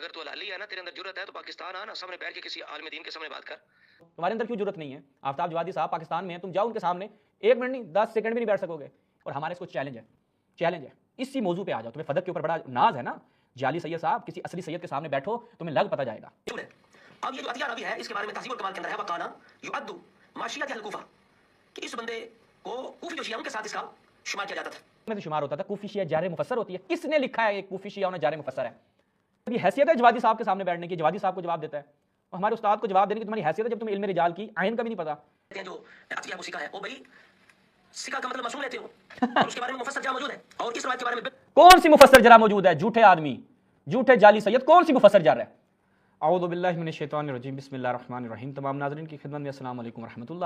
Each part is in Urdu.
اگر تو حلالی ہے نا، تیرے اندر جرت ہے تو پاکستان آنا، سامنے بیٹھ کے کسی عالم دین کے سامنے بات کر. تمہارے اندر کیوں جرت نہیں ہے؟ آفتاب جوادی صاحب پاکستان میں ہیں، تم جاؤ ان کے سامنے، 1 منٹ نہیں 10 سیکنڈ بھی نہیں بیٹھ سکو گے. اور ہمارے اس کو چیلنج ہے اسی موضوع پہ آ جاؤ. تمہیں فدق کے اوپر بڑا ناز ہے نا، جعلی سید صاحب کسی اصلی سید کے سامنے بیٹھو، تمہیں لگ پتہ جائے گا. اب یہ جو عطیہ راوی ہے اس کے بارے میں تہذیب الکمال کے اندر ہے وقانا یعد معاشیت اہل کوفہ، کہ اس بندے کو کوفی جو شیعہ کے ساتھ اس کا شمار کیا جاتا تھا. میں تو شمار ہوتا تھا. کوفی شیعہ جار مفسر ہوتی ہے. کس نے لکھا ہے یہ کوفی شیعہ ہونا جار مفسر ہے؟ یہ حیثیت ہے جوادی صاحب کے سامنے بیٹھنے کی. جوادی صاحب کو جواب دیتا ہے اور ہمارے استاد کو جواب دینے کی تمہاری حیثیت ہے جب تمہیں علم رجال کی آئین کا بھی نہیں پتا. جو عطیہ کو سکھا ہے وہ بھائی سکھا کا مطلب معصوم لیتے ہو اور اس کے بارے میں مفسر جہاں موجود ہے. اور اس روایت کے بارے میں کون سی مفسر جرا موجود ہے؟ جھوٹے آدمی، جھوٹے جعلی سید، کون سی مفسر جر ہے؟ اعوذ باللہ من الشیطان الرجیم، بسم اللہ الرحمن الرحیم. تمام ناظرین کی خدمت میں السلام علیکم ورحمۃ اللہ.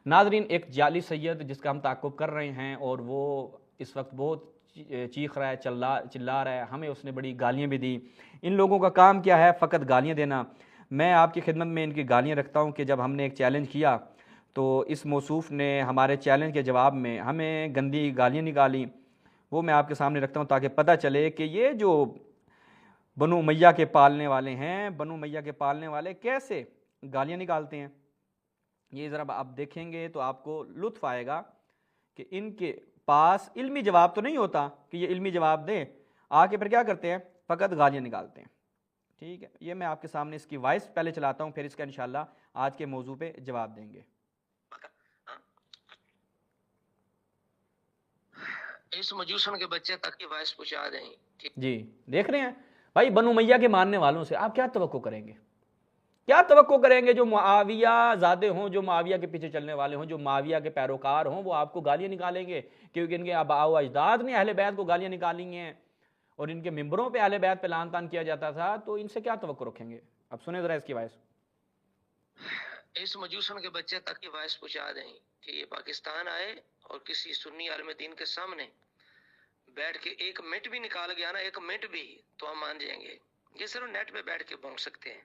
ناظرین، ایک جعلی سید جس کا ہم تعاقب کر رہے ہیں اور وہ اس وقت بہت چیخ رہا ہے، چلا رہا ہے، ہمیں اس نے بڑی گالیاں بھی دی. ان لوگوں کا کام کیا ہے؟ فقط گالیاں دینا. میں آپ کی خدمت میں ان کی گالیاں رکھتا ہوں کہ جب ہم نے ایک چیلنج کیا تو اس موصوف نے ہمارے چیلنج کے جواب میں ہمیں گندی گالیاں نکالی. وہ میں آپ کے سامنے رکھتا ہوں تاکہ پتہ چلے کہ یہ جو بنو امیہ کے پالنے والے ہیں، بنو امیہ کے پالنے والے کیسے گالیاں نکالتے ہیں. یہ ذرا آپ دیکھیں گے تو آپ کو لطف آئے گا کہ ان کے پاس علمی جواب تو نہیں ہوتا کہ یہ علمی جواب دیں، آ کے پھر کیا کرتے ہیں؟ فقط گالیاں نکالتے ہیں. ٹھیک ہے، یہ میں آپ کے سامنے اس کی وائس پہلے چلاتا ہوں، پھر اس کا انشاءاللہ آج کے موضوع پہ جواب دیں گے. اس مجوسن کے بچے تک کی وائس پہنچا دیں. جی دیکھ رہے ہیں بھائی، بنو امیہ کے ماننے والوں سے آپ کیا توقع کریں گے؟ کیا توقع کریں گے؟ جو معاویہ زادے ہوں، جو معاویہ کے پیچھے چلنے والے ہوں، جو معاویہ کے پیروکار ہوں، وہ آپ کو گالیاں نکالیں گے کیونکہ ان کے آباء و اجداد نے اہل بیت کو گالیاں نکالی ہیں اور ان کے ممبروں پہ اہل بیت پہ لعن طعن کیا جاتا تھا. تو ان سے کیا توقع رکھیں گے؟ اب سنیں ذرا اس کی وائس. اس مجوسن کے بچے تک کی وائس پہنچا دیں کہ یہ پاکستان آئے اور کسی سنی عالم دین کے سامنے بیٹھ کے 1 منٹ بھی نکال گیا نا، 1 منٹ بھی، تو ہم مان جائیں گے. یہ صرف نیٹ پہ بیٹھ کے بھونک سکتے ہیں.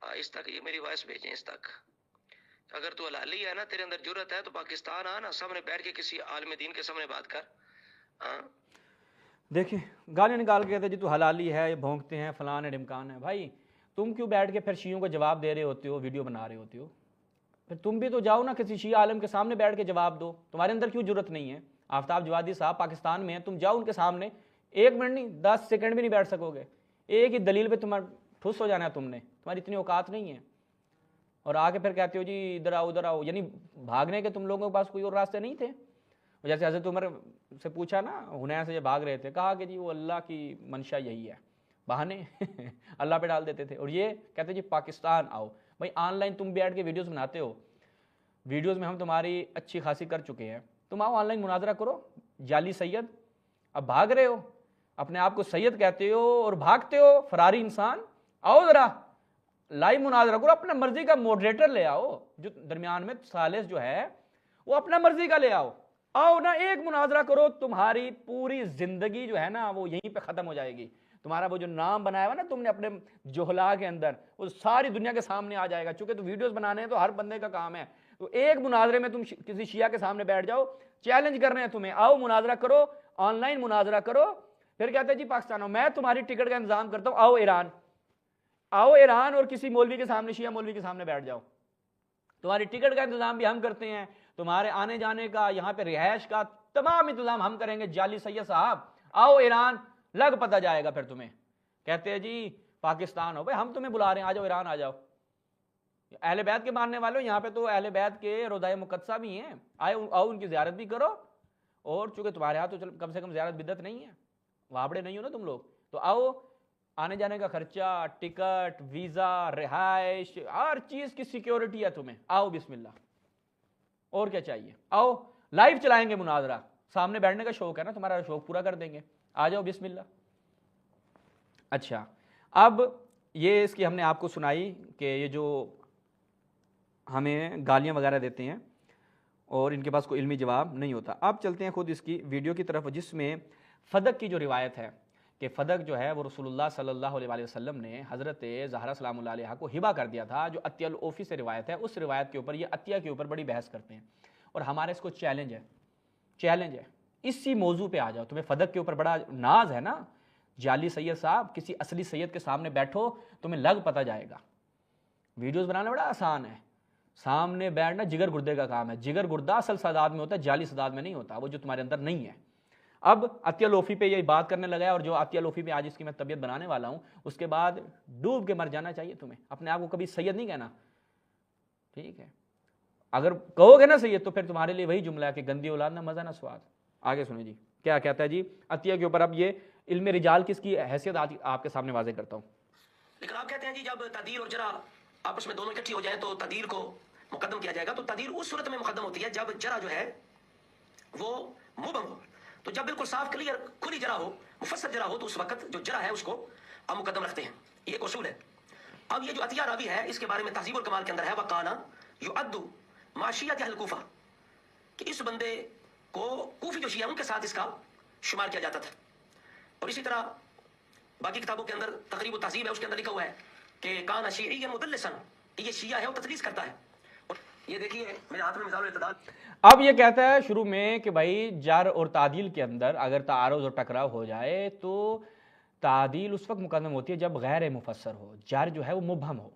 اس تک یہ میری وائس بھیجیں اس تک. اگر تو حلالی ہے نا، تیرے اندر جرت ہے تو پاکستان آنا، سامنے بیٹھ کے کسی عالم دین کے سامنے بات کر. دیکھیں گالیاں نکال کے کہتے جی تو حلالی ہے، یہ بھونکتے ہیں، فلان ہے، ڈمکان ہے. بھائی تم کیوں بیٹھ کے پھر شیعوں کو جواب دے رہے ہوتے ہو، ویڈیو بنا رہے ہوتے ہو؟ پھر تم بھی تو جاؤ نا کسی شیعہ عالم کے سامنے بیٹھ کے جواب دو. تمہارے اندر کیوں جرت نہیں ہے؟ آفتاب جوادی صاحب پاکستان میں ہیں، تم جاؤ ان کے سامنے، 1 منٹ نہیں 10 سیکنڈ بھی نہیں بیٹھ سکو گے. ایک ہی دلیل پہ تمہارا ٹھس ہو جانا ہے. تم نے، تمہاری اتنی اوقات نہیں ہے اور آ کے پھر کہتے ہو جی ادھر آؤ ادھر آؤ. یعنی بھاگنے کے تم لوگوں کے پاس کوئی اور راستے نہیں تھے؟ جیسے حضرت عمر سے پوچھا نا، حنین سے جب بھاگ رہے تھے، کہا کہ جی وہ اللہ کی منشا یہی ہے، بہانے اللہ پہ ڈال دیتے تھے. اور یہ کہتے جی پاکستان آؤ. بھائی آن لائن تم بیٹھ کے ویڈیوز بناتے ہو، ویڈیوز میں ہم تمہاری اچھی خاصی کر چکے ہیں، تم آؤ آن لائن مناظرہ کرو. جعلی سید، اب بھاگ رہے ہو، اپنے آپ کو سید کہتے ہو اور بھاگتے ہو، فراری انسان. آؤ ذرا لائیو مناظرہ کرو، اپنا مرضی کا موڈریٹر لے آؤ، جو درمیان میں ثالث جو ہے وہ اپنا مرضی کا لے آؤ. آؤ نا ایک مناظرہ کرو، تمہاری پوری زندگی جو ہے نا وہ یہیں پہ ختم ہو جائے گی. تمہارا وہ جو نام بنایا ہوا نا تم نے اپنے جہلا کے اندر، وہ ساری دنیا کے سامنے آ جائے گا. چونکہ تو ویڈیوز بنانے ہیں تو ہر بندے کا کام ہے. تو ایک مناظرے میں تم کسی شیعہ کے سامنے بیٹھ جاؤ، چیلنج کر رہے ہیں تمہیں، آؤ مناظرہ کرو، آن لائن مناظرہ کرو. پھر کہتے ہیں جی پاکستان آؤ، میں تمہاری ٹکٹ کا انتظام کرتا ہوں، آؤ ایران، آؤ ایران اور کسی مولوی کے سامنے، شیعہ مولوی کے سامنے بیٹھ جاؤ. تمہاری ٹکٹ کا انتظام بھی ہم کرتے ہیں، تمہارے آنے جانے کا، یہاں پہ رہائش کا تمام انتظام ہم کریں گے. جعلی سید صاحب آؤ ایران، لگ پتہ جائے گا پھر تمہیں. کہتے ہیں جی پاکستان ہو، بھائی ہم تمہیں بلا رہے ہیں، آ جاؤ ایران آ جاؤ. اہل بیت کے ماننے والوں، یہاں پہ تو اہل بیت کے روضہ مقدسہ بھی ہیں، آؤ ان کی زیارت بھی کرو. اور چونکہ تمہارے ہاں تو کم سے کم زیارت بدعت نہیں ہے، وابڑے نہیں ہو نا تم لوگ، تو آؤ. آنے جانے کا خرچہ، ٹکٹ، ویزا، رہائش، ہر چیز کی سیکیورٹی ہے تمہیں. آؤ بسم اللہ، اور کیا چاہیے؟ آؤ لائیو چلائیں گے مناظرہ. سامنے بیٹھنے کا شوق ہے نا تمہارا، شوق پورا کر دیں گے. آ جاؤ بسم اللہ. اچھا، اب یہ اس کی ہم نے آپ کو سنائی کہ یہ جو ہمیں گالیاں وغیرہ دیتے ہیں اور ان کے پاس کوئی علمی جواب نہیں ہوتا. اب چلتے ہیں خود اس کی ویڈیو کی طرف، جس میں فدق کی جو روایت ہے کہ فدق جو ہے وہ رسول اللہ صلی اللہ علیہ وسلم نے حضرت زہرا سلام اللہ علیہ کو ہبہ کر دیا تھا، جو عطیہ الاوفی سے روایت ہے. اس روایت کے اوپر، یہ عطیہ کے اوپر بڑی بحث کرتے ہیں اور ہمارے اس کو چیلنج ہے اسی موضوع پہ آ جاؤ. تمہیں فدق کے اوپر بڑا ناز ہے نا، جعلی سید صاحب، کسی اصلی سید کے سامنے بیٹھو، تمہیں لگ پتہ جائے گا. ویڈیوز بنانا بڑا آسان ہے، سامنے بیٹھنا جگر گردے کا کام ہے. جگر گردہ اصل سادات میں ہوتا ہے، جعلی سادات میں نہیں ہوتا، وہ جو تمہارے اندر نہیں ہے. اب عطیہ لوفی پہ یہ بات کرنے لگا ہے، اور جو عطیہ لوفی پہ آج اس کی میں طبیعت بنانے والا ہوں، اس کے بعد ڈوب کے مر جانا چاہیے تمہیں. اپنے آپ کو کبھی سید نہیں کہنا، ٹھیک ہے؟ اگر کہو گے نا سید تو پھر تمہارے لیے وہی جملہ ہے کہ گندی اولاد نہ مزہ نہ سواد. آگے سنیں جی کیا کہتا ہے جی عطیہ کے اوپر. اب یہ علم رجال کس کی حیثیت آپ کے سامنے واضح کرتا ہوں. لیکن آپ کہتے ہیں جی جب تعدیل اور جرح آپس میں دونوں اکٹھی ہو جائیں تو تعدیل کو مقدم کیا جائے گا. تو تعدیل اس صورت میں مقدم ہوتی ہے جب جرح جو ہے وہ مبہم ہو. تو جب بالکل صاف کلیئر کھلی جرح ہو، مفصل جرح ہو، تو اس وقت جو جرح ہے اس کو ہم مقدم رکھتے ہیں. یہ ایک اصول ہے. اب یہ جو عطیہ راوی ہے اس کے بارے میں تہذیب الکمال کے اندر ہے وقانا یعد معاشیت اہل کوفہ، کہ اس بندے کو کوفی جو شیعہ ان کے ساتھ اس کا شمار کیا جاتا تھا. اور اسی طرح باقی کتابوں کے اندر تقریب و تہذیب ہے، اس کے اندر لکھا ہوا ہے کہ کان شیعی مدلسا، یہ شیعہ ہے وہ تدلیس کرتا ہے. اور یہ دیکھیے میرے ہاتھ میں مثال الاعتدال. اب یہ کہتا ہے شروع میں کہ بھائی جر اور تعدیل کے اندر اگر تعارض اور ٹکراؤ ہو جائے تو تعدیل اس وقت مقدم ہوتی ہے جب غیر مفسر ہو، جر جو ہے وہ مبہم ہو.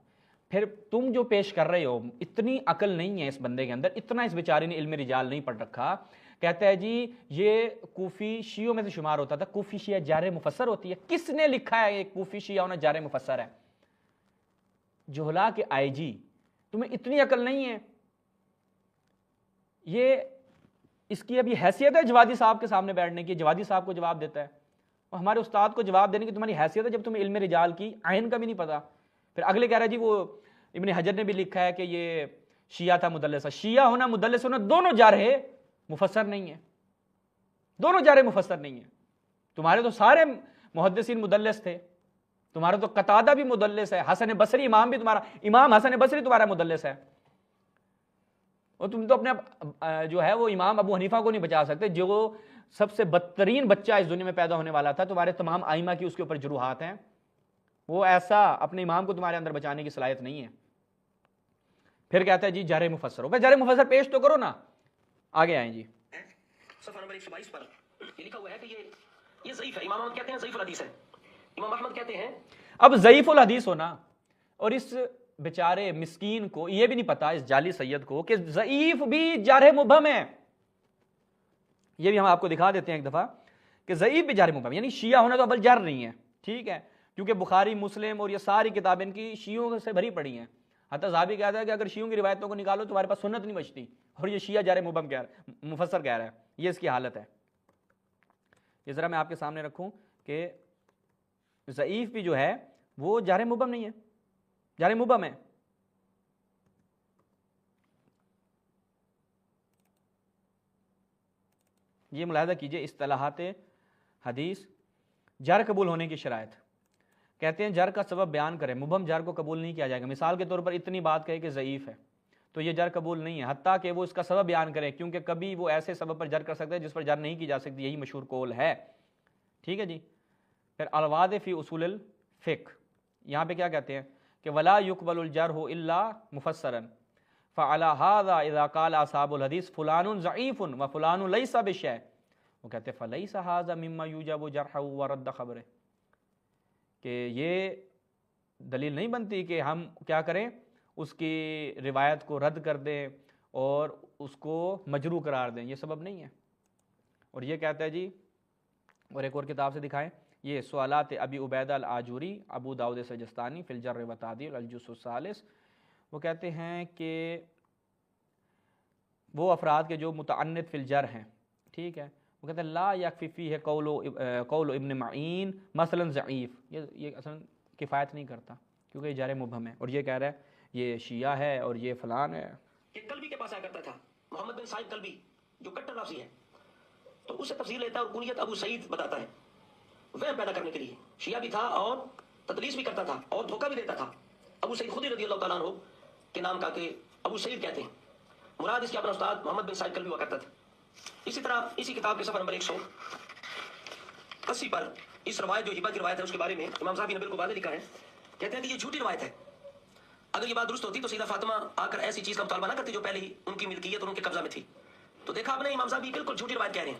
پھر تم جو پیش کر رہے ہو، اتنی عقل نہیں ہے اس بندے کے اندر، اتنا اس بیچارے نے علم رجال نہیں پڑھ رکھا. کہتا ہے جی یہ کوفی شیعوں میں سے شمار ہوتا تھا، کوفی شیعہ جار مفسر ہوتی ہے. کس نے لکھا ہے یہ کوفی شیعہ ہونا جار مفسر ہے؟ جہلا کے آئی جی، تمہیں اتنی عقل نہیں ہے. یہ اس کی ابھی حیثیت ہے جوادی صاحب کے سامنے بیٹھنے کی، جوادی صاحب کو جواب دیتا ہے، اور ہمارے استاد کو جواب دینے کی تمہاری حیثیت ہے جب تمہیں علم رجال کی عین کا بھی نہیں پتا. پھر اگلے کہہ رہا ہے جی وہ ابن حجر نے بھی لکھا ہے کہ یہ شیعہ تھا مدلسہ. شیعہ ہونا مدلس ہونا دونوں جارح مفسر نہیں ہیں، دونوں جارح مفسر نہیں ہیں. تمہارے تو سارے محدثین مدلس تھے، تمہارا تو قتادہ بھی مدلس ہے، حسن بصری امام بھی تمہارا، امام حسن بصری تمہارا مدلس ہے. اور تم تو اپنے جو ہے وہ امام ابو حنیفہ کو نہیں بچا سکتے جو سب سے بدترین بچہ اس دنیا میں پیدا ہونے والا تھا. تمہارے تمام ائمہ کی اس کے اوپر جروحات ہیں، وہ ایسا اپنے امام کو تمہارے اندر بچانے کی صلاحیت نہیں ہے. پھر کہتا ہے جی جارح مفسر ہو. جارح مفسر پیش تو کرو نا. آگے آئیں جی صفحہ نمبر 122 پر یہ لکھا ہوا ہے کہ یہ ضعیف ہے. امام احمد کہتے ہیں ضعیف الحدیث ہے. امام احمد کہتے ہیں اب ضعیف الحدیث ہونا، اور اس بیچارے مسکین کو یہ بھی نہیں پتا اس جعلی سید کو کہ ضعیف بھی جارح مبہم ہے. یہ بھی ہم آپ کو دکھا دیتے ہیں ایک دفعہ کہ ضعیف بھی جارح مبہم، یعنی شیعہ ہونا تو ابل جر نہیں ہے، ٹھیک ہے، کیونکہ بخاری مسلم اور یہ ساری کتابیں ان کی شیعوں سے بھری پڑی ہیں. حتی ذہبی کہتا ہے کہ اگر شیعوں کی روایتوں کو نکالو تمہارے پاس سنت نہیں بچتی، اور یہ شیعہ جارح مبہم کہہ رہا ہے، مفسر کہہ رہا ہے. یہ اس کی حالت ہے. یہ ذرا میں آپ کے سامنے رکھوں کہ ضعیف بھی جو ہے وہ جارح مبہم نہیں ہے، جارح مبہم ہے. یہ ملاحظہ کیجئے اصطلاحات حدیث جر قبول ہونے کی شرائط. کہتے ہیں جر کا سبب بیان کریں، مبہم جر کو قبول نہیں کیا جائے گا. مثال کے طور پر اتنی بات کہے کہ ضعیف ہے تو یہ جر قبول نہیں ہے، حتیٰ کہ وہ اس کا سبب بیان کریں، کیونکہ کبھی وہ ایسے سبب پر جر کر سکتے ہیں جس پر جر نہیں کی جا سکتی. یہی مشہور قول ہے، ٹھیک ہے جی. پھر الواد فی اصول الفقہ، یہاں پہ کیا کہتے ہیں کہ ولا یقبل الجرح الا مفسرا فعلى هذا اذا قال اصحاب الحديث فلان ضعيف وفلان ليس بشيء، وہ کہتے ہیں فليس هذا مما يوجب جرحه ورد خبره، کہ یہ دلیل نہیں بنتی کہ ہم کیا کریں، اس کی روایت کو رد کر دیں اور اس کو مجروح قرار دیں، یہ سبب نہیں ہے. اور یہ کہتا ہے جی، اور ایک اور کتاب سے دکھائیں، یہ سوالات ابی عبیدہ الآجوری ابو داؤد سجستانی فی الجر و تعدیل الجزء الثالث. وہ کہتے ہیں کہ وہ افراد کے جو متعنت فی الجر ہیں، ٹھیک ہے، وہ کہتے ہیں لا یکفی فیہ قول ابن معین مثلا ضعیف، یہ اصلا کفایت نہیں کرتا کیونکہ یہ جار مبہم ہے. اور یہ کہہ رہا ہے یہ شیعہ ہے اور یہ فلان ہے. کہ کلبی کے پاس آیا کرتا تھا محمد بن سعید کلبی جو کٹر لفظی ہے، تو اس سے تفصیل لیتا ہے اور کنیت ابو سعید بتاتا ہے وہم پیدا کرنے کے لیے. شیعہ بھی تھا اور تدلیس بھی کرتا تھا اور دھوکہ بھی دیتا تھا. ابو سعید خود رضی اللہ تعالیٰ عنہ کے نام کا کہ ابو سعید کہتے ہیں، مراد اس کے اپنا استاد محمد بن سعید کلبی ہوا کرتا تھا. اسی طرح اسی کتاب کے صفحہ نمبر 180 پر اس روایت جو ہبہ کی روایت ہے اس کے بارے میں امام صاحب نے بالکل واضح لکھا ہے. کہتے ہیں کہ یہ جھوٹی روایت ہے. اگر یہ بات درست ہوتی تو سیدہ فاطمہ آ کر ایسی چیز کا مطالبہ نہ کرتی جو پہلے ہی ان کی ملکیت اور ان کے قبضہ میں تھی. تو دیکھا آپ نے امام صاحب بھی بالکل جھوٹی روایت کہہ رہے ہیں.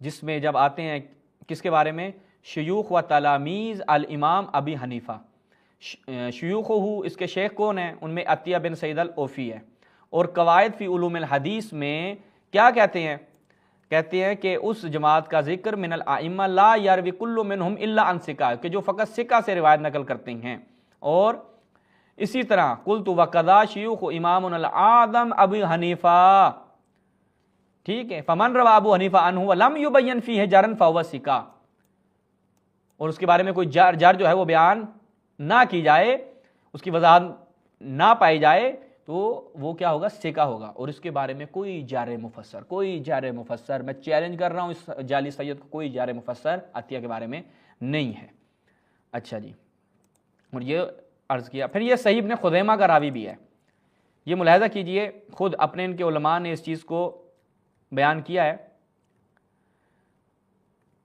جس میں جب آتے ہیں کس کے بارے میں؟ شیوخ و تلامیز الامام ابی حنیفہ، شیوخ ہو اس کے شیخ کون ہیں؟ ان میں عطیہ بن سعید الاوفی ہے۔ اور قواعد فی علوم الحدیث میں کیا کہتے ہیں؟ کہتے ہیں کہ اس جماعت کا ذکر من الائمہ لا یروی کل منہم الا عن ثقہ، کہ جو فقط ثقہ سے روایت نقل کرتے ہیں۔ اور اسی طرح قلت وقضا شیوخ امام العظم ابو حنیفہ، ٹھیک ہے، فمن روا ابو حنیفہ عنہ ولم یبین فیہ جرن فہو ثقہ، اور اس کے بارے میں کوئی جر جو ہے وہ بیان نہ کی جائے، اس کی وضاحت نہ پائی جائے تو وہ کیا ہوگا؟ ثقہ ہوگا۔ اور اس کے بارے میں کوئی جار مفسر میں چیلنج کر رہا ہوں اس جعلی سید کو، کوئی جار مفسر عطیہ کے بارے میں نہیں ہے۔ اچھا جی، اور یہ عرض کیا، پھر یہ صحیح ابن خزیمہ کا راوی بھی ہے، یہ ملاحظہ کیجئے، خود اپنے ان کے علماء نے اس چیز کو بیان کیا ہے۔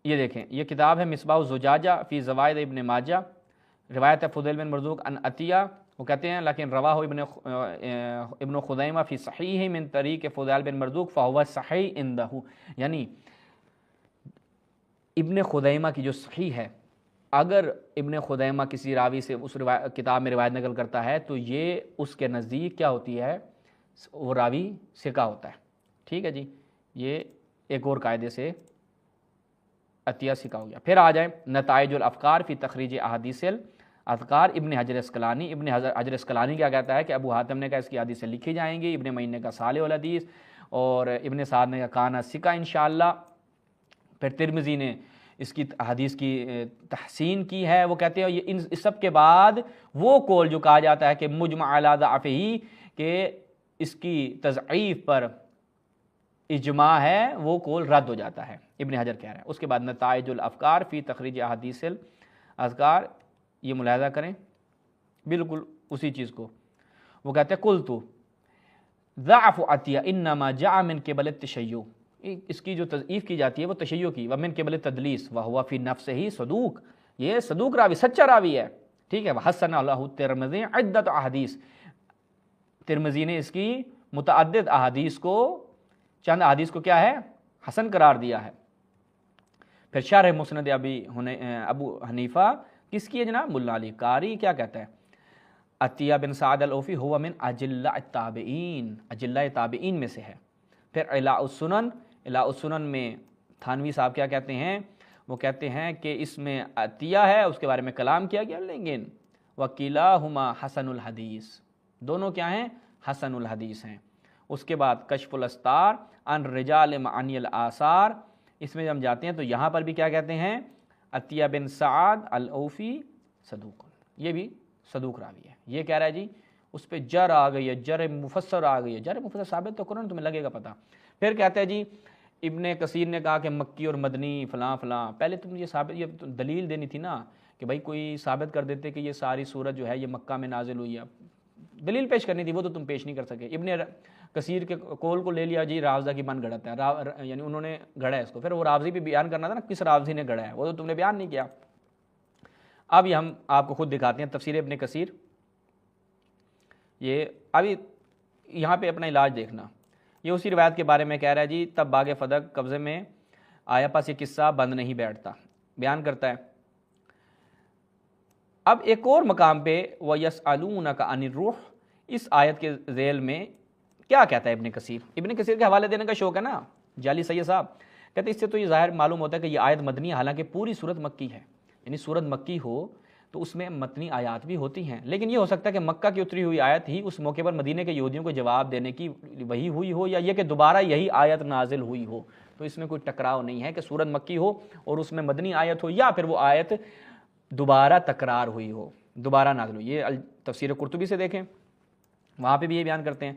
یہ دیکھیں، یہ کتاب ہے مصباح الزجاجہ فی زوائد ابن ماجہ، روایت ہے فضیل بن مرزوق عن عطیہ، وہ کہتے ہیں لیکن رواہ ابن خزیمہ فی صحیح من طریق فضیل بن مرزوق فہو صحیح عندہ، یعنی ابن خزیمہ کی جو صحیح ہے، اگر ابن خزیمہ کسی راوی سے اس کتاب میں روایت نقل کرتا ہے تو یہ اس کے نزدیک کیا ہوتی ہے؟ وہ راوی ثقہ ہوتا ہے، ٹھیک ہے جی۔ یہ ایک اور قاعدے سے عطیہ ثقہ ہو گیا۔ پھر آ جائیں نتائج الافکار فی تخریج احادیث الاذکار، ابن حجر اسقلانی، ابن حجر اسقلانی کیا کہتا ہے کہ ابو حاتم نے کہا اس کی حدیثیں لکھی جائیں گی، ابن معین نے کہا صالح الحدیث، اور ابن سعد نے کہا کانا ثقہ انشاءاللہ۔ پھر ترمذی نے اس کی حدیث کی تحسین کی ہے، وہ کہتے ہیں اس سب کے بعد وہ قول جو کہا جاتا ہے کہ مجمع علی ضعفہ، کہ اس کی تضعیف پر اجماع ہے، وہ قول رد ہو جاتا ہے، ابن حجر کہہ رہا ہے۔ اس کے بعد نتائج الافکار فی تخریج احادیث الاذکار، یہ ملاحظہ کریں بالکل اسی چیز کو، وہ کہتے ہیں قلت ضعف عطیہ انما جاء من قبل التشیع، اس کی جو تضعیف کی جاتی ہے وہ تشیع کی، ومن قبل التدلیس وہو فی نفسہ صدوق، یہ صدوق راوی، سچا راوی ہے، ٹھیک ہے۔ وحسن له الترمذی عدۃ احادیث، ترمذی نے اس کی متعدد احادیث کو، چند احادیث کو کیا ہے؟ حسن قرار دیا ہے۔ پھر شرح مسند ابو حنیفہ کس کی ہے جناب؟ ملا علی قاری کیا کہتا ہے؟ عطیہ بن سعد الاوفی ہوا من اجلاء التابعین، اجلاء تابعین میں سے ہے۔ پھر اعلاء السنن میں تھانوی صاحب کیا کہتے ہیں؟ وہ کہتے ہیں کہ اس میں عطیہ ہے، اس کے بارے میں کلام کیا گیا، لیکن وکلاہما حسن الحدیث، دونوں کیا ہیں؟ حسن الحدیث ہیں۔ اس کے بعد کشف الاستار عن رجال معانی الاثار، اس میں ہم جاتے ہیں تو یہاں پر بھی کیا کہتے ہیں؟ عطیہ بن سعد الاوفی صدوق، یہ بھی صدوق راوی ہے۔ یہ کہہ رہا ہے جی اس پہ جر آ گئی ہے، جر مفسر آ گئی ہے، جر مفسر ثابت تو کرو، تمہیں لگے گا پتہ۔ پھر کہتا ہے جی ابن کثیر نے کہا کہ مکی اور مدنی فلاں فلاں، پہلے تم یہ ثابت، یہ دلیل دینی تھی نا کہ بھائی کوئی ثابت کر دیتے کہ یہ ساری سورت جو ہے یہ مکہ میں نازل ہوئی ہے، دلیل پیش کرنی تھی، وہ تو تم پیش نہیں کر سکے۔ ابن کثیر کے قول کو لے لیا جی رافضہ کی بن گھڑتا ہے، یعنی انہوں نے گھڑا ہے اس کو، پھر وہ رافضی بھی بیان کرنا تھا نا کس رافضی نے گھڑا ہے، وہ تو تم نے بیان نہیں کیا۔ اب یہ ہم آپ کو خود دکھاتے ہیں تفسیر ابن کثیر، یہ ابھی یہاں پہ اپنا علاج دیکھنا، یہ اسی روایت کے بارے میں کہہ رہا ہے جی تب باغ فدق قبضے میں آیا، پاس یہ قصہ بند نہیں بیٹھتا، بیان کرتا ہے۔ اب ایک اور مقام پہ وَيَسْأَلُونَكَ عَنِ الرُّوحِ، اس آیت کے ذیل میں کیا کہتا ہے ابن کثیر؟ ابن کثیر کے حوالے دینے کا شوق ہے نا جعلی سید صاحب، کہتے ہیں اس سے تو یہ ظاہر معلوم ہوتا ہے کہ یہ آیت مدنی ہے، حالانکہ پوری صورت مکی ہے، یعنی صورت مکی ہو تو اس میں متنی آیات بھی ہوتی ہیں، لیکن یہ ہو سکتا ہے کہ مکہ کی اتری ہوئی آیت ہی اس موقع پر مدینے کے یہودیوں کو جواب دینے کی وہی ہوئی ہو، یا یہ کہ دوبارہ یہی آیت نازل ہوئی ہو، تو اس میں کوئی ٹکراؤ نہیں ہے کہ صورت مکی ہو اور اس میں مدنی آیت ہو، یا پھر وہ آیت دوبارہ تکرار ہوئی ہو، دوبارہ نازل ہوئی۔ یہ تفسیر قرطبی سے دیکھیں، وہاں پہ بھی یہ بیان کرتے ہیں۔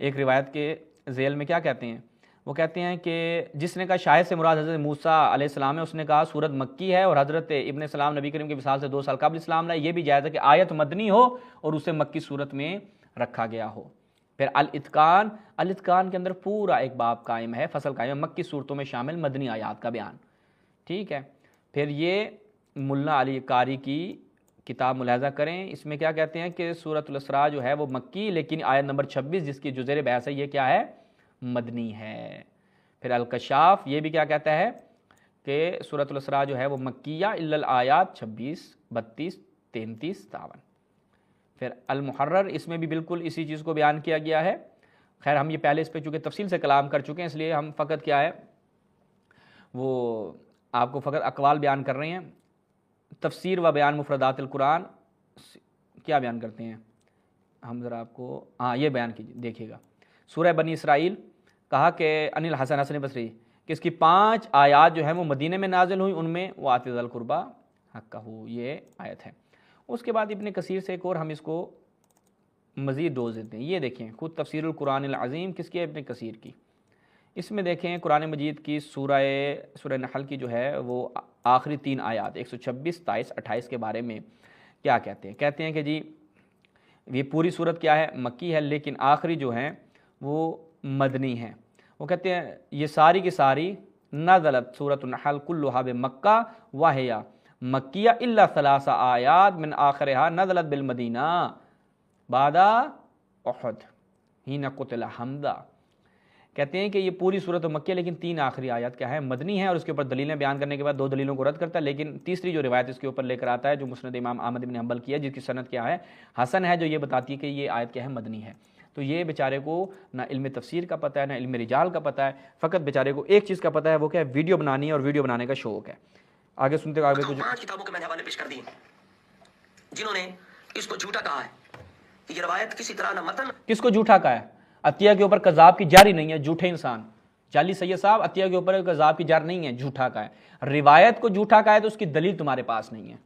ایک روایت کے ذیل میں کیا کہتے ہیں؟ وہ کہتے ہیں کہ جس نے کہا شاہد سے مراد حضرت موسیٰ علیہ السلام ہے، اس نے کہا سورت مکی ہے، اور حضرت ابن السلام نبی کریم کے وصال سے 2 سال قبل اسلام لائے، یہ بھی جائز ہے کہ آیت مدنی ہو اور اسے مکی صورت میں رکھا گیا ہو۔ پھر الاتقان، الاتقان کے اندر پورا ایک باب قائم ہے، فصل قائم ہے، مکی صورتوں میں شامل مدنی آیات کا بیان، ٹھیک ہے۔ پھر یہ ملا علی قاری کی کتاب ملاحظہ کریں، اس میں کیا کہتے ہیں کہ سورۃ الاسراء جو ہے وہ مکی، لیکن آیت نمبر 26 جس کی جو زیر بحث ہے یہ کیا ہے؟ مدنی ہے۔ پھر الکشاف یہ بھی کیا کہتا ہے؟ کہ سورۃ الاسراء جو ہے وہ مکیہ الا الآیات 26 32 33 57. پھر المحرر اس میں بھی بالکل اسی چیز کو بیان کیا گیا ہے. خیر ہم یہ پہلے اس پہ چونکہ تفصیل سے کلام کر چکے ہیں، اس لیے ہم فقط کیا ہے وہ آپ کو فقط اقوال بیان کر رہے ہیں. تفسیر و بیان مفردات القرآن کیا بیان کرتے ہیں ہم ذرا آپ کو یہ بیان کیجیے دیکھیے گا. سورہ بنی اسرائیل کہا کہ ان الحسن حسن بصری کہ اس کی 5 آیات جو ہیں وہ مدینے میں نازل ہوئی، ان میں وآت ذی القربیٰ حقہ یہ آیت ہے. اس کے بعد ابن کثیر سے ایک اور ہم اس کو مزید ڈوز دیتے ہیں. یہ دیکھیں خود تفسیر القرآن العظیم کس کی ہے؟ ابن کثیر کی. اس میں دیکھیں قرآن مجید کی سورہ نحل کی جو ہے وہ آخری 3 آیات 126 23 28 کے بارے میں کیا کہتے ہیں. کہتے ہیں کہ جی یہ پوری صورت کیا ہے؟ مکی ہے، لیکن آخری جو ہیں وہ مدنی ہیں. وہ کہتے ہیں یہ ساری کی ساری نزلت سورۃ النحل کلھا بمکہ وہی مکیہ الا 3 آیات من آخرها نزلت بالمدینہ بعد احد حین قتل حمزہ. کہتے ہیں کہ یہ پوری صورت مکیہ لیکن 3 آخری آیات کیا ہے؟ مدنی ہے. اور اس کے اوپر دلیلیں بیان کرنے کے بعد 2 دلیلوں کو رد کرتا ہے، لیکن تیسری جو روایت اس کے اوپر لے کر آتا ہے جو مسند امام احمد بن حنبل کی ہے، جس کی سند کیا ہے؟ حسن ہے، جو یہ بتاتی ہے کہ یہ آیت کیا ہے؟ مدنی ہے. تو یہ بیچارے کو نہ علم تفسیر کا پتہ ہے نہ علم رجال کا پتہ ہے، فقط بیچارے کو ایک چیز کا پتہ ہے، وہ کیا ہے؟ ویڈیو بنانی ہے اور ویڈیو بنانے کا شوق ہے. آگے سنتے آگے کچھ 5 کتابوں کے میں نے حوالے پیش کر دی جنہوں نے اس کو جھوٹا کہا ہے. یہ روایت کسی طرح نہ متن کس کو جھوٹا کہا ہے؟ عطیہ کے اوپر کذاب کی جاری نہیں ہے، جھوٹے انسان جعلی سید صاحب عطیہ کے اوپر کذاب کی جار نہیں ہے، جھوٹا کہا ہے. روایت کو جھوٹا کہا ہے تو اس کی دلیل تمہارے پاس نہیں ہے.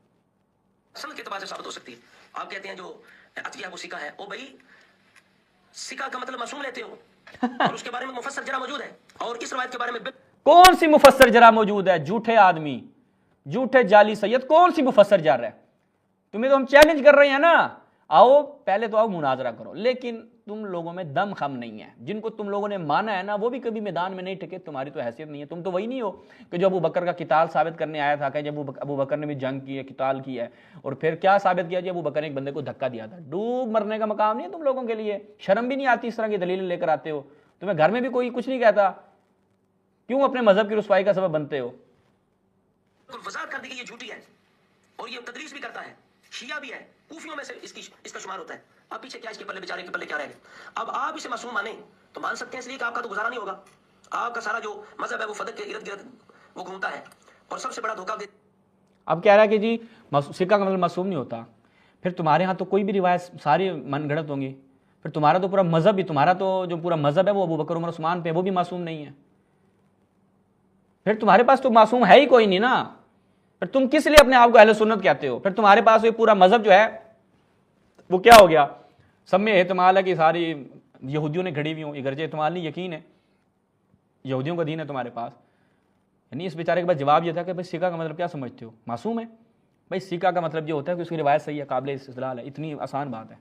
سند کے اعتبار سے ثابت ہو سکتی ہے. آپ کہتے ہیں جو عطیہ وہ سکہ ہے، او بھائی سکہ کا مطلب معصوم لیتے ہو اور اس کے بارے میں مفسر جرا موجود ہے، اور اس روایت کے بارے میں کون سی مفسر جرا موجود ہے؟ جھوٹے آدمی، جھوٹے جعلی سید، کون سی مفسر جر ہے؟ تمہیں تو ہم چیلنج کر رہے ہیں نا، آؤ پہلے تو آؤ مناظرہ کرو. لیکن تم لوگوں میں دم خم نہیں ہے. جن کو تم لوگوں نے مانا ہے نا وہ بھی کبھی میدان میں نہیں ٹکے. تمہاری تو حیثیت نہیں ہے. تم تو وہی نہیں ہو کہ جو ابو بکر کا قتال ثابت کرنے آیا تھا کہ جب ابو بکر نے بھی جنگ کی ہے، قتال کی ہے، اور پھر کیا ثابت کیا؟ جب ابو بکر نے ایک بندے کو دھکا دیا تھا. ڈوب مرنے کا مقام نہیں ہے تم لوگوں کے لیے. شرم بھی نہیں آتی اس طرح کی دلیلیں لے کر آتے ہو. تمہیں گھر میں بھی کوئی کچھ نہیں کہتا، کیوں اپنے مذہب کی رسوائی کا سبب بنتے ہو؟ وضاحت کر دی کہ یہ جھوٹی ہے اور یہ تدریس بھی کرتا ہے، شیعہ بھی ہے، کوفیوں میں سے اس کا شمار ہوتا ہے. اب پیچھے کیا اس کے پلے بیچارے کے پلے کیا رہ گئے؟ اب آپ اسے معصوم مانیں تو مان سکتے ہیں، اس لیے کہ آپ کا تو گزارا نہیں ہوگا. آپ کا سارا جو مذہب ہے وہ فدق کے ارد گرد وہ گھومتا ہے، اور سب سے بڑا دھوکہ دے. اب کہہ رہا ہے کہ جی سکہ کا مطلب معصوم نہیں ہوتا. پھر تمہارے ہاں تو کوئی بھی روایت ساری من گھڑت ہوں گی. پھر تمہارا تو پورا مذہب بھی، تمہارا تو جو پورا مذہب ہے وہ ابو بکر عمر عثمان پہ، وہ بھی معصوم نہیں ہے. پھر تمہارے پاس تو معصوم ہے ہی کوئی نہیں نا. پھر تم کس لیے اپنے آپ کو اہل سنت کہتے ہو؟ پھر تمہارے پاس یہ پورا مذہب جو ہے وہ کیا ہو گیا؟ سب میں احتمال ہے کہ ساری یہودیوں نے گھڑی ہوئی ہوں. یہ گرجے احتمال نہیں، یقین ہے یہودیوں کا دین ہے تمہارے پاس. یعنی اس بیچارے کے بعد جواب یہ تھا کہ بھائی سکہ کا مطلب کیا سمجھتے ہو؟ معصوم ہے. بھائی سکہ کا مطلب یہ ہوتا ہے کہ اس کی روایت صحیح ہے، قابل استدلال ہے. اتنی آسان بات ہے.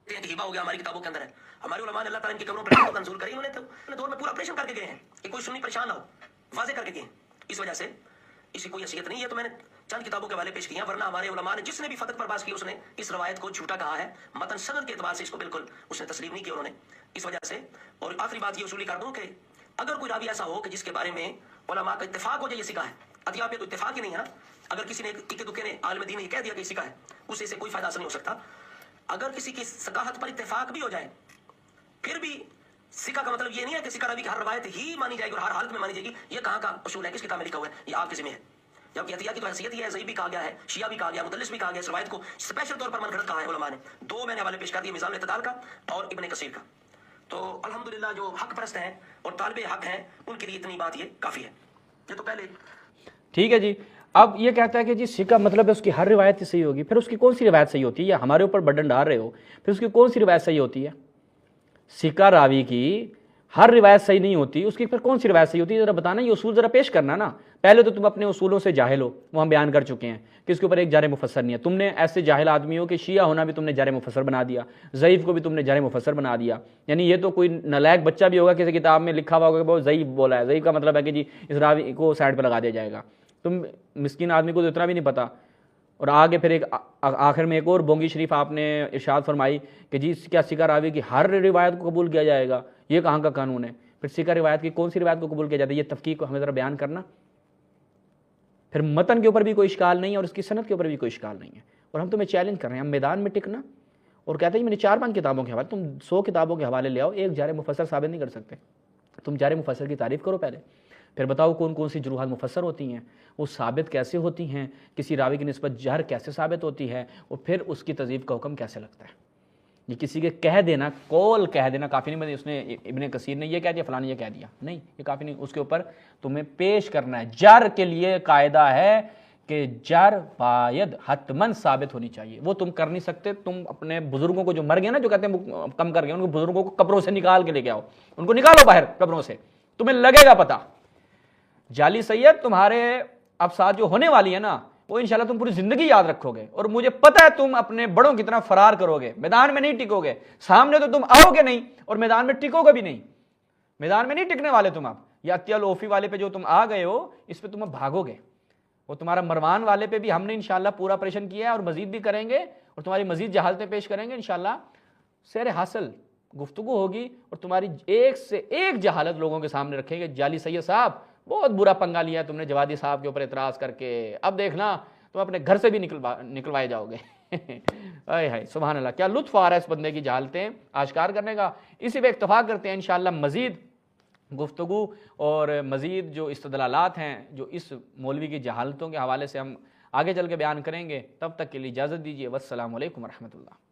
ہبا ہو گیا ہماری کتابوں کے اندر ہے. ہمارے علماء نے اللہ تعالیٰ ان کی قبروں پر منظور کری، انہوں نے دور میں پورا آپریشن کر کے گئے ہیں کہ کوئی سنی پریشان نہ ہو، واضح کر کے گئے ہیں. اس وجہ سے اسی کوئی حیثیت نہیں ہے. تو میں نے چند کتابوں کے حوالے پیش کیے ہیں، ورنہ ہمارے علماء نے جس نے بھی فتح پر باز کی اس نے اس روایت کو جھوٹا کہا ہے. متن سند کے اعتبار سے اس کو بالکل اس نے تسلیم نہیں کیا انہوں نے. اس وجہ سے اور آخری بات یہ اصولی کر دوں کہ اگر کوئی راوی ایسا ہو کہ جس کے بارے میں علماء کا اتفاق ہو جائے یہ سکہ ہے، عطیہ پہ تو اتفاق ہی نہیں ہے. اگر کسی نے اکے دکے نے عالم دین نے یہ کہہ دیا کہ یہ سکہ ہے، اسے سے کوئی فائدہ حاصل نہیں ہو سکتا. اگر کسی کی ثقافت پر اتفاق بھی ہو جائے پھر بھی سکہ کا مطلب یہ نہیں ہے کہ سکہ راوی کی ہر روایت ہی مانی جائے گی اور ہر حالت میں مانی جائے گی. یہ کہاں کا اصول ہے؟ کس کتاب میں لکھا ہوا ہے؟ یہ آپ کے ذمہ ہے. جبکہ عطیہ کی تو حیثیت ہی ہے، ضعیف بھی کہا گیا ہے، شیعہ بھی کہا گیا، مدلس بھی کہا گیا. اس روایت کو اسپیشل طور پر من گھڑت کہا ہے علماء نے. 2 میں نے حوالے پیش کر دیے، میزان الاعتدال کا اور ابن کثیر کا. تو الحمدللہ جو حق پرست ہیں اور طالب حق ہیں ان کے لیے اتنی بات یہ کافی ہے. یہ تو پہلے ٹھیک ہے جی. اب یہ کہتا ہے کہ جی سکہ مطلب ہے اس کی ہر روایت صحیح ہوگی. پھر اس کی کون سی روایت صحیح ہوتی ہے؟ یا ہمارے اوپر برڈن ڈال رہے ہو. پھر اس کی کون سی روایت صحیح ہوتی ہے؟ سکہ راوی کی ہر روایت صحیح نہیں ہوتی، اس کی پھر کون سی روایت صحیح ہوتی ہے؟ ذرا بتانا، یہ اصول ذرا پیش کرنا نا. پہلے تو تم اپنے اصولوں سے جاہل ہو، وہ ہم بیان کر چکے ہیں کہ اس کے اوپر ایک جار مفسر نہیں ہے. تم نے ایسے جاہل آدمی ہو کہ شیعہ ہونا بھی تم نے جار مفسر بنا دیا، ضعیف کو بھی تم نے جار مفسر بنا دیا. یعنی یہ تو کوئی نالائق بچہ بھی ہوگا کسی کتاب میں لکھا ہوا ہوگا کہ وہ ضعیف بولا ہے. ضعیف کا مطلب ہے کہ جی اس راوی کو سائڈ پہ لگا دیا جائے گا. تم مسکین آدمی کو تو اتنا بھی نہیں پتا. اور آگے پھر ایک آخر میں ایک اور بونگی شریف آپ نے ارشاد فرمائی کہ جی کیا سکہ راوی کی ہر روایت کو قبول کیا جائے گا؟ یہ کہاں کا قانون ہے؟ پھر سکہ روایت کی کون سی روایت کو قبول کیا جاتا ہے، یہ تفقیق کو ہمیں ذرا بیان کرنا. پھر متن کے اوپر بھی کوئی اشکال نہیں ہے اور اس کی سند کے اوپر بھی کوئی اشکال نہیں ہے. اور ہم تمہیں چیلنج کر رہے ہیں، ہم میدان میں ٹکنا. اور کہتے ہیں میں نے 4-5 کتابوں کے حوالے، تم 100 کتابوں کے حوالے لے آؤ، ایک جار مفسر ثابت نہیں کر سکتے. تم جار مفسر کی تعریف کرو پہلے، پھر بتاؤ کون کون سی جروحات مفسر ہوتی ہیں، وہ ثابت کیسے ہوتی ہیں، کسی راوی کی نسبت جہر کیسے ثابت ہوتی ہے، اور پھر اس کی تذیب کا حکم کیسے لگتا ہے. یہ کسی کے کہہ دینا، قول کہہ دینا کافی نہیں. اس نے ابن کثیر نے یہ کہہ دیا، فلاں یہ کہہ دیا، نہیں، یہ کافی نہیں. اس کے اوپر تمہیں پیش کرنا ہے. جر کے لیے قاعدہ ہے کہ جر باید حتماً ثابت ہونی چاہیے. وہ تم کر نہیں سکتے. تم اپنے بزرگوں کو جو مر گئے نا، جو کہتے ہیں کم کر گئے، ان کو بزرگوں کو قبروں سے نکال کے لے کے آؤ، ان کو نکالو باہر قبروں سے، تمہیں لگے گا پتہ. جعلی سید تمہارے اب ساتھ جو ہونے والی ہے نا، وہ انشاءاللہ تم پوری زندگی یاد رکھو گے. اور مجھے پتہ ہے تم اپنے بڑوں کی طرح فرار کرو گے، میدان میں نہیں ٹکو گے. سامنے تو تم آؤ گے نہیں اور میدان میں ٹکو گے بھی نہیں. میدان میں نہیں ٹکنے والے تم. اب یا اتیال اوفی والے پہ جو تم آ گئے ہو، اس پہ تم اب بھاگو گے. وہ تمہارا مروان والے پہ بھی ہم نے انشاءاللہ پورا آپریشن کیا ہے اور مزید بھی کریں گے، اور تمہاری مزید جہالتیں پیش کریں گے انشاءاللہ. سیر حاصل گفتگو ہوگی اور تمہاری ایک سے ایک جہالت لوگوں کے سامنے رکھیں گے. جعلی سید صاحب بہت برا پنگا لیا ہے تم نے جوادی صاحب کے اوپر اعتراض کر کے، اب دیکھنا تم اپنے گھر سے بھی نکلوائے جاؤ گے. اے ہائے سبحان اللہ، کیا لطف آ رہا ہے اس بندے کی جہالتیں آشکار کرنے کا. اسی پہ اکتفا کرتے ہیں انشاءاللہ. مزید گفتگو اور مزید جو استدلالات ہیں جو اس مولوی کی جہالتوں کے حوالے سے ہم آگے چل کے بیان کریں گے. تب تک کے لیے اجازت دیجیے. والسلام علیکم ورحمۃ اللہ.